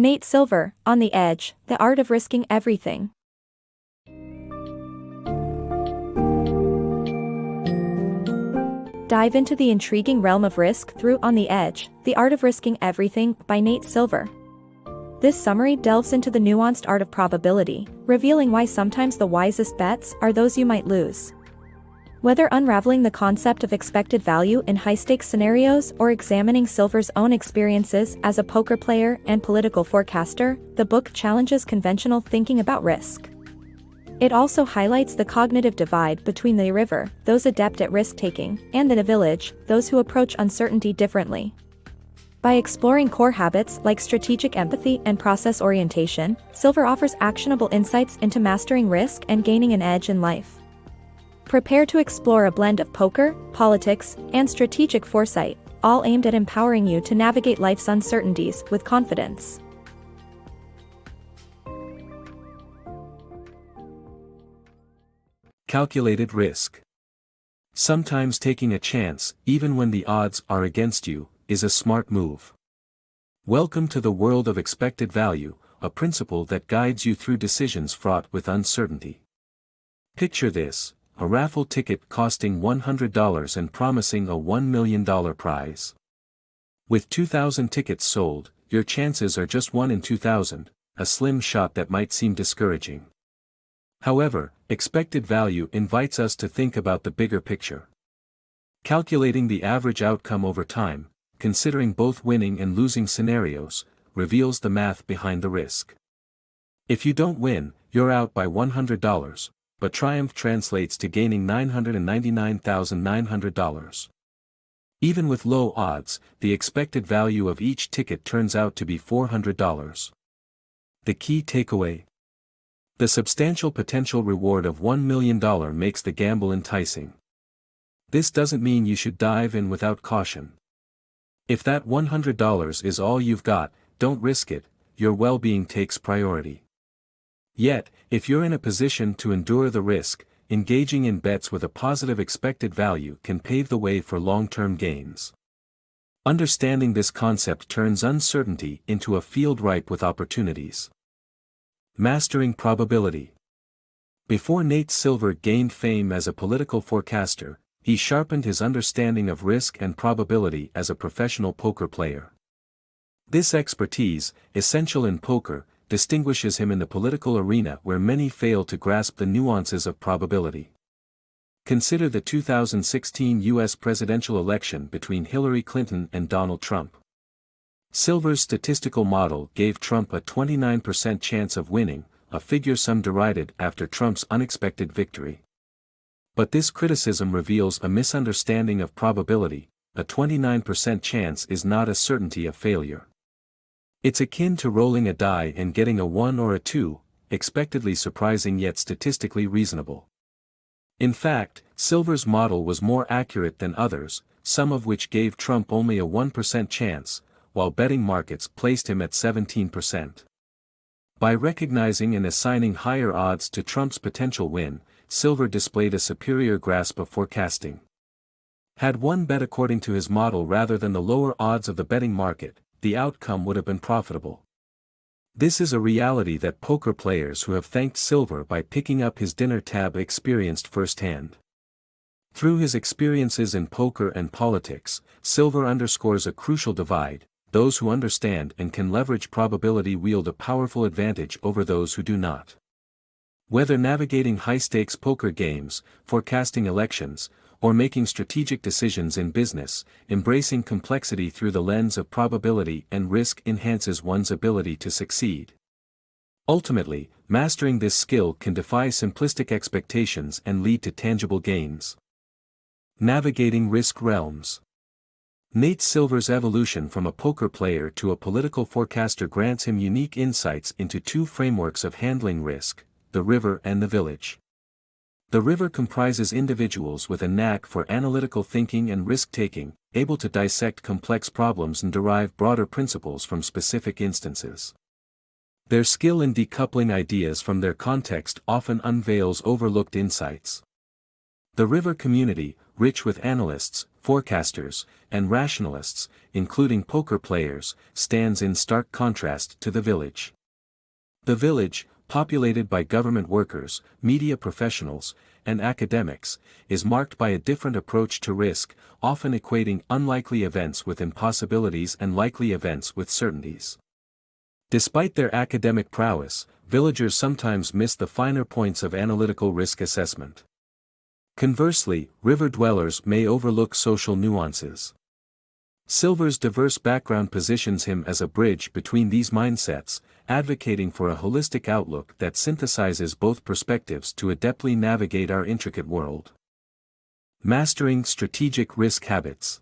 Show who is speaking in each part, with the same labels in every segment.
Speaker 1: Nate Silver, On the Edge, The Art of Risking Everything. Dive into the intriguing realm of risk through On the Edge, The Art of Risking Everything by Nate Silver. This summary delves into the nuanced art of probability, revealing why sometimes the wisest bets are those you might lose. Whether unraveling the concept of expected value in high-stakes scenarios or examining Silver's own experiences as a poker player and political forecaster, the book challenges conventional thinking about risk. It also highlights the cognitive divide between the river, those adept at risk-taking, and the village, those who approach uncertainty differently. By exploring core habits like strategic empathy and process orientation, Silver offers actionable insights into mastering risk and gaining an edge in life. Prepare to explore a blend of poker, politics, and strategic foresight, all aimed at empowering you to navigate life's uncertainties with confidence.
Speaker 2: Calculated risk. Sometimes taking a chance, even when the odds are against you, is a smart move. Welcome to the world of expected value, a principle that guides you through decisions fraught with uncertainty. Picture this: a raffle ticket costing $100 and promising a $1 million prize. With 2,000 tickets sold, your chances are just 1 in 2,000, a slim shot that might seem discouraging. However, expected value invites us to think about the bigger picture. Calculating the average outcome over time, considering both winning and losing scenarios, reveals the math behind the risk. If you don't win, you're out by $100, but triumph translates to gaining $999,900. Even with low odds, the expected value of each ticket turns out to be $400. The key takeaway: the substantial potential reward of $1 million makes the gamble enticing. This doesn't mean you should dive in without caution. If that $100 is all you've got, don't risk it, your well-being takes priority. Yet, if you're in a position to endure the risk, engaging in bets with a positive expected value can pave the way for long-term gains. Understanding this concept turns uncertainty into a field ripe with opportunities. Mastering probability. Before Nate Silver gained fame as a political forecaster, he sharpened his understanding of risk and probability as a professional poker player. This expertise, essential in poker, distinguishes him in the political arena where many fail to grasp the nuances of probability. Consider the 2016 U.S. presidential election between Hillary Clinton and Donald Trump. Silver's statistical model gave Trump a 29% chance of winning, a figure some derided after Trump's unexpected victory. But this criticism reveals a misunderstanding of probability. A 29% chance is not a certainty of failure. It's akin to rolling a die and getting a 1 or a 2, expectedly surprising yet statistically reasonable. In fact, Silver's model was more accurate than others, some of which gave Trump only a 1% chance, while betting markets placed him at 17%. By recognizing and assigning higher odds to Trump's potential win, Silver displayed a superior grasp of forecasting. Had one bet according to his model rather than the lower odds of the betting market, the outcome would have been profitable. This is a reality that poker players who have thanked Silver by picking up his dinner tab experienced firsthand. Through his experiences in poker and politics, Silver underscores a crucial divide: those who understand and can leverage probability wield a powerful advantage over those who do not. Whether navigating high-stakes poker games, forecasting elections, or making strategic decisions in business, embracing complexity through the lens of probability and risk enhances one's ability to succeed. Ultimately, mastering this skill can defy simplistic expectations and lead to tangible gains. Navigating risk realms. Nate Silver's evolution from a poker player to a political forecaster grants him unique insights into two frameworks of handling risk: the river and the village. The river comprises individuals with a knack for analytical thinking and risk-taking, able to dissect complex problems and derive broader principles from specific instances. Their skill in decoupling ideas from their context often unveils overlooked insights. The river community, rich with analysts, forecasters, and rationalists, including poker players, stands in stark contrast to the village. The village, populated by government workers, media professionals, and academics, is marked by a different approach to risk, often equating unlikely events with impossibilities and likely events with certainties. Despite their academic prowess, villagers sometimes miss the finer points of analytical risk assessment. Conversely, river dwellers may overlook social nuances. Silver's diverse background positions him as a bridge between these mindsets, advocating for a holistic outlook that synthesizes both perspectives to adeptly navigate our intricate world. Mastering strategic risk habits.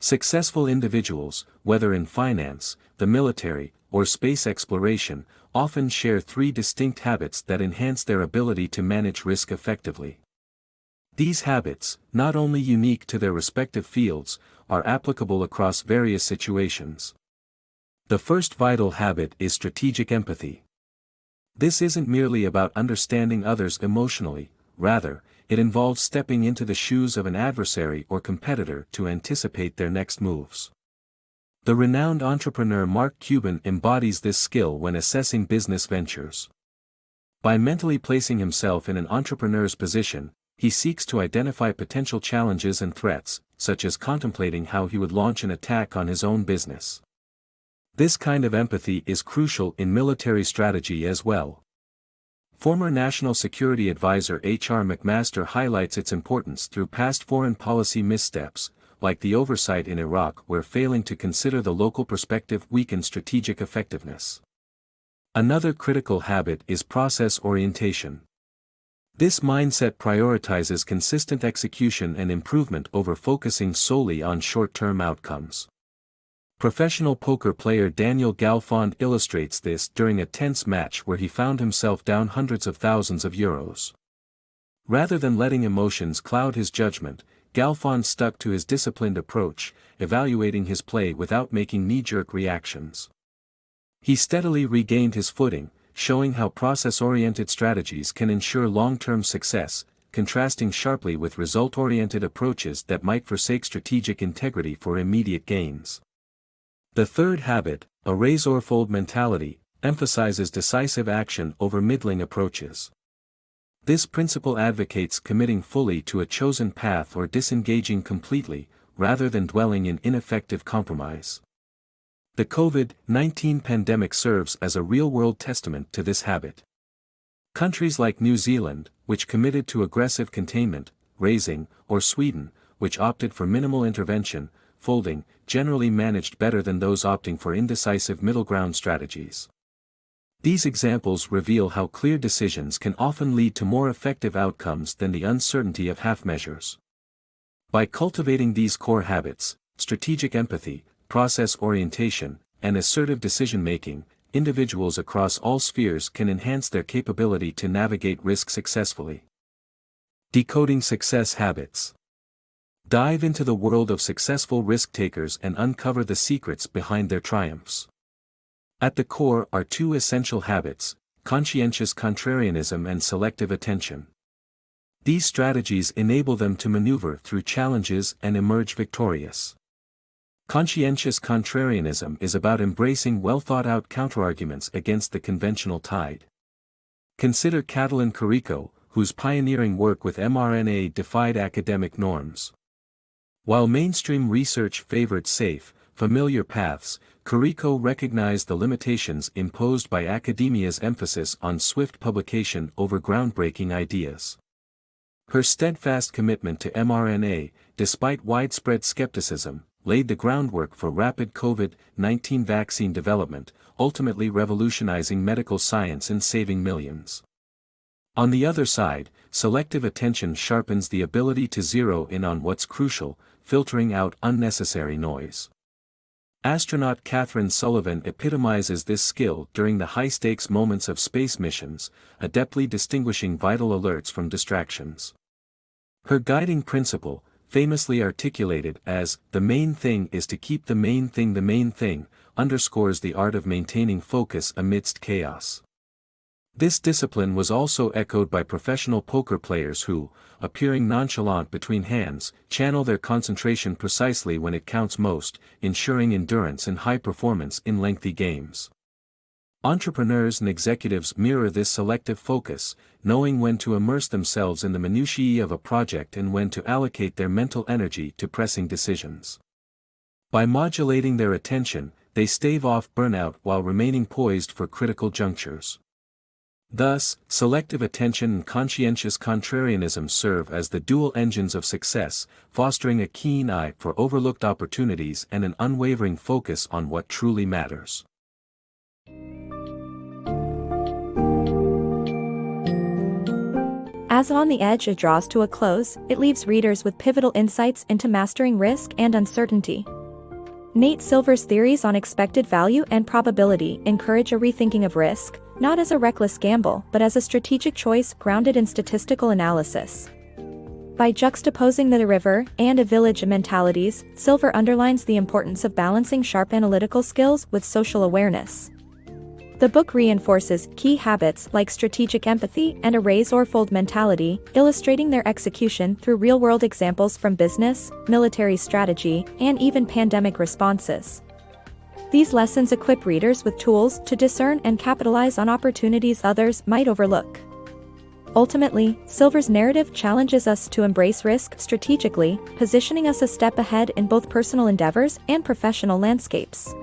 Speaker 2: Successful individuals, whether in finance, the military, or space exploration, often share three distinct habits that enhance their ability to manage risk effectively. These habits, not only unique to their respective fields, are applicable across various situations. The first vital habit is strategic empathy. This isn't merely about understanding others emotionally, rather, it involves stepping into the shoes of an adversary or competitor to anticipate their next moves. The renowned entrepreneur Mark Cuban embodies this skill when assessing business ventures. By mentally placing himself in an entrepreneur's position, he seeks to identify potential challenges and threats, such as contemplating how he would launch an attack on his own business. This kind of empathy is crucial in military strategy as well. Former National Security Advisor H.R. McMaster highlights its importance through past foreign policy missteps, like the oversight in Iraq where failing to consider the local perspective weakened strategic effectiveness. Another critical habit is process orientation. This mindset prioritizes consistent execution and improvement over focusing solely on short-term outcomes. Professional poker player Daniel Galfond illustrates this during a tense match where he found himself down hundreds of thousands of euros. Rather than letting emotions cloud his judgment, Galfond stuck to his disciplined approach, evaluating his play without making knee-jerk reactions. He steadily regained his footing, showing how process-oriented strategies can ensure long-term success, contrasting sharply with result-oriented approaches that might forsake strategic integrity for immediate gains. The third habit, a razor-fold mentality, emphasizes decisive action over middling approaches. This principle advocates committing fully to a chosen path or disengaging completely, rather than dwelling in ineffective compromise. The COVID-19 pandemic serves as a real-world testament to this habit. Countries like New Zealand, which committed to aggressive containment, raising, or Sweden, which opted for minimal intervention, folding, generally managed better than those opting for indecisive middle-ground strategies. These examples reveal how clear decisions can often lead to more effective outcomes than the uncertainty of half measures. By cultivating these core habits, strategic empathy, process orientation, and assertive decision-making, individuals across all spheres can enhance their capability to navigate risk successfully. Decoding success habits. Dive into the world of successful risk-takers and uncover the secrets behind their triumphs. At the core are two essential habits: conscientious contrarianism and selective attention. These strategies enable them to maneuver through challenges and emerge victorious. Conscientious contrarianism is about embracing well-thought-out counterarguments against the conventional tide. Consider Catalin Carrico, whose pioneering work with mRNA defied academic norms. While mainstream research favored safe, familiar paths, Carrico recognized the limitations imposed by academia's emphasis on swift publication over groundbreaking ideas. Her steadfast commitment to mRNA, despite widespread skepticism, laid the groundwork for rapid COVID-19 vaccine development, ultimately revolutionizing medical science and saving millions. On the other side, selective attention sharpens the ability to zero in on what's crucial, filtering out unnecessary noise. Astronaut Catherine Sullivan epitomizes this skill during the high-stakes moments of space missions, adeptly distinguishing vital alerts from distractions. Her guiding principle, famously articulated as, "the main thing is to keep the main thing," underscores the art of maintaining focus amidst chaos. This discipline was also echoed by professional poker players who, appearing nonchalant between hands, channel their concentration precisely when it counts most, ensuring endurance and high performance in lengthy games. Entrepreneurs and executives mirror this selective focus, knowing when to immerse themselves in the minutiae of a project and when to allocate their mental energy to pressing decisions. By modulating their attention, they stave off burnout while remaining poised for critical junctures. Thus, selective attention and conscientious contrarianism serve as the dual engines of success, fostering a keen eye for overlooked opportunities and an unwavering focus on what truly matters.
Speaker 1: As On the Edge draws to a close, it leaves readers with pivotal insights into mastering risk and uncertainty. Nate Silver's theories on expected value and probability encourage a rethinking of risk, not as a reckless gamble but as a strategic choice grounded in statistical analysis. By juxtaposing the river and a village mentalities, Silver underlines the importance of balancing sharp analytical skills with social awareness. The book reinforces key habits like strategic empathy and a raise or fold mentality, illustrating their execution through real-world examples from business, military strategy, and even pandemic responses. These lessons equip readers with tools to discern and capitalize on opportunities others might overlook. Ultimately, Silver's narrative challenges us to embrace risk strategically, positioning us a step ahead in both personal endeavors and professional landscapes.